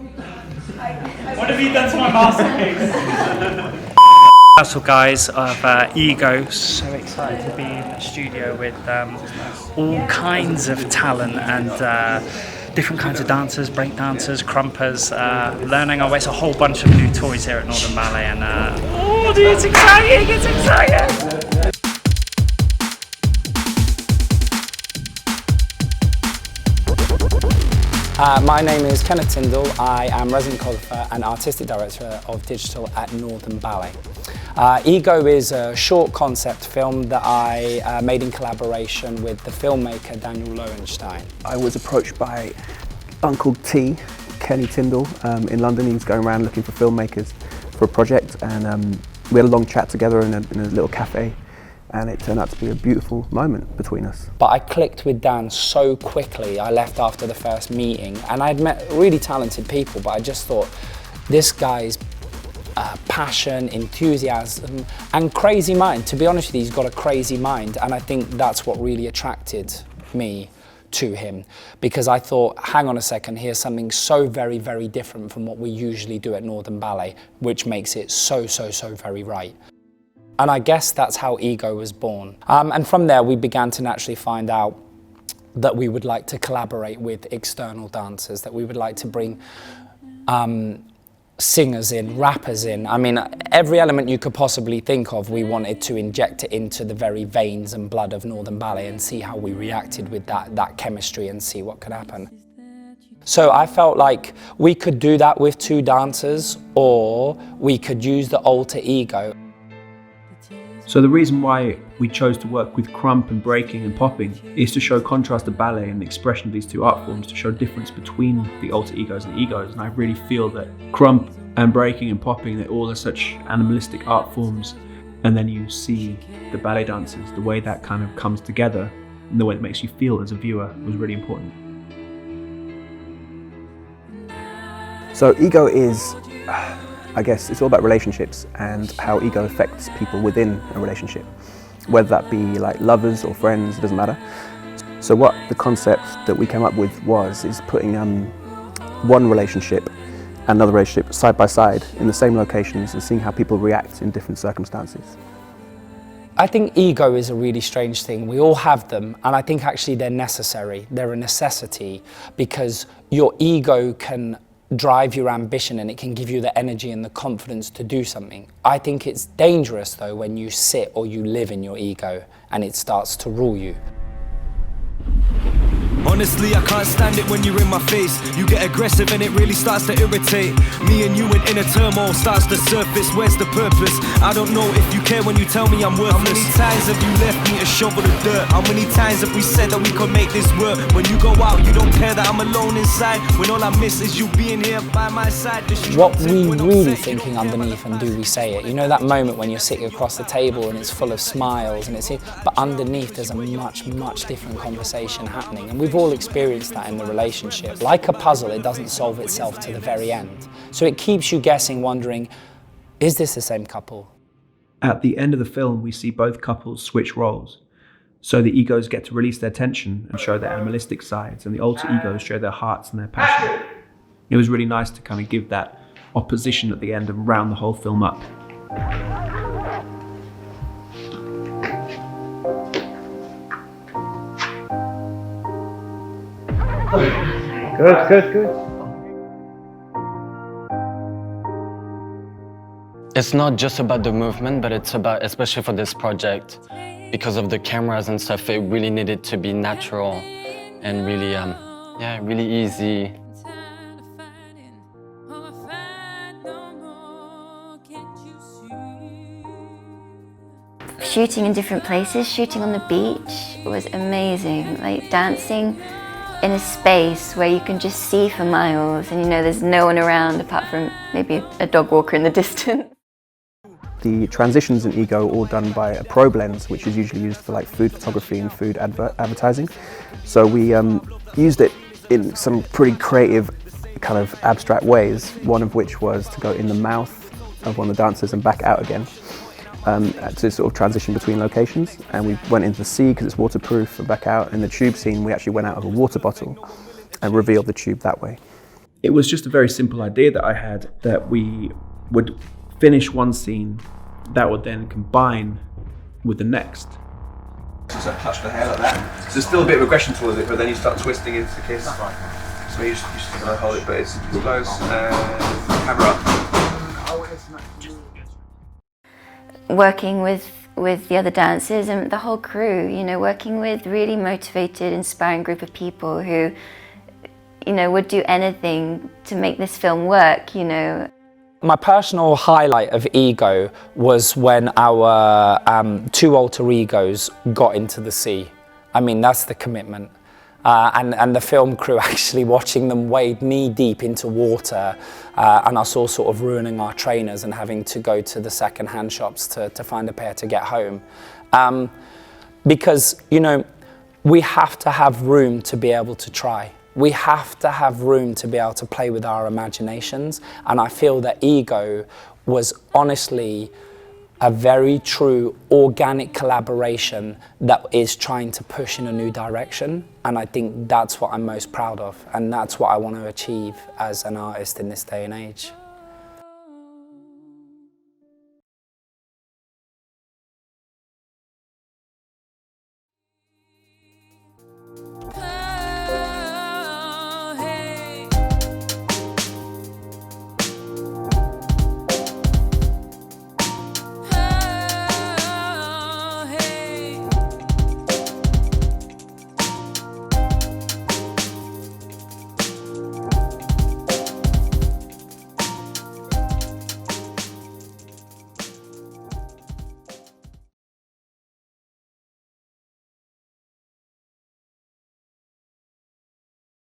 What have you done to my masterpiece? Rehearsal guys of EGO, so excited to be in the studio with all kinds of talent and different kinds of dancers, break dancers, crumpers, learning our way. It's a whole bunch of new toys here at Northern Ballet, and oh dude, it's exciting, it's exciting! My name is Kenneth Tindall. I am resident choreographer and artistic director of digital at Northern Ballet. EGO is a short concept film that I made in collaboration with the filmmaker Dan Lowenstein. I was approached by Uncle T, Kenneth Tindall, in London. He was going around looking for filmmakers for a project, and we had a long chat together in a little cafe. And it turned out to be a beautiful moment between us. But I clicked with Dan so quickly. I left after the first meeting, and I'd met really talented people, but I just thought, this guy's passion, enthusiasm, and crazy mind. To be honest with you, he's got a crazy mind, and I think that's what really attracted me to him, because I thought, hang on a second, here's something so very, very different from what we usually do at Northern Ballet, which makes it so very right. And I guess that's how EGO was born. And from there, we began to naturally find out that we would like to collaborate with external dancers, that we would like to bring singers in, rappers in. I mean, every element you could possibly think of, we wanted to inject it into the very veins and blood of Northern Ballet and see how we reacted with that chemistry and see what could happen. So I felt like we could do that with two dancers, or we could use the alter ego. So the reason why we chose to work with crump and breaking and popping is to show contrast to ballet and the expression of these two art forms, to show difference between the alter egos and the egos. And I really feel that crump and breaking and popping, they all are such animalistic art forms. And then you see the ballet dancers, the way that kind of comes together and the way it makes you feel as a viewer was really important. So EGO is, I guess it's all about relationships and how ego affects people within a relationship, whether that be like lovers or friends, it doesn't matter. So what the concept that we came up with is putting one relationship and another relationship side by side in the same locations and seeing how people react in different circumstances. I think ego is a really strange thing. We all have them, and I think actually they're necessary. They're a necessity, because your ego can drive your ambition and it can give you the energy and the confidence to do something. I think it's dangerous though when you sit or you live in your ego and it starts to rule you. Honestly, I can't stand it when you're in my face. You get aggressive and it really starts to irritate. Me and you in inner turmoil starts to surface. Where's the purpose? I don't know if you care when you tell me I'm worthless. How many times have you left me to shovel the dirt? How many times have we said that we could make this work? When you go out, you don't care that I'm alone inside. When all I miss is you being here by my side. What we really thinking underneath, and do we say it? You know that moment when you're sitting across the table and it's full of smiles, and but underneath there's a much different conversation happening, and we've all experienced that in the relationship. Like a puzzle, it doesn't solve itself to the very end. So it keeps you guessing, wondering, is this the same couple? At the end of the film, we see both couples switch roles. So the egos get to release their tension and show their animalistic sides, and the alter egos show their hearts and their passion. It was really nice to kind of give that opposition at the end and round the whole film up. Good. It's not just about the movement, but it's about, especially for this project, because of the cameras and stuff, it really needed to be natural and really, really easy. Shooting in different places, shooting on the beach was amazing. Like dancing in a space where you can just see for miles and you know there's no one around apart from maybe a dog walker in the distance. The transitions in EGO are all done by a probe lens, which is usually used for like food photography and food advertising. So we used it in some pretty creative kind of abstract ways, one of which was to go in the mouth of one of the dancers and back out again. To sort of transition between locations, and we went into the sea because it's waterproof and back out. In the tube scene, we actually went out of a water bottle and revealed the tube that way. it was just a very simple idea that I had, that we would finish one scene that would then combine with the next. Just touch the hair like that. So there's still a bit of aggression towards it, but then you start twisting into the kiss. So you just kind of hold it, but it's close. Camera up. Working with the other dancers and the whole crew, you know, working with really motivated, inspiring group of people who, you know, would do anything to make this film work, you know. My personal highlight of Ego was when our two alter egos got into the sea. I mean, that's the commitment. And the film crew actually watching them wade knee deep into water and us all sort of ruining our trainers and having to go to the second-hand shops to find a pair to get home. Because, you know, we have to have room to be able to try. We have to have room to be able to play with our imaginations, and I feel that Ego was honestly a very true organic collaboration that is trying to push in a new direction, and I think that's what I'm most proud of, and that's what I want to achieve as an artist in this day and age.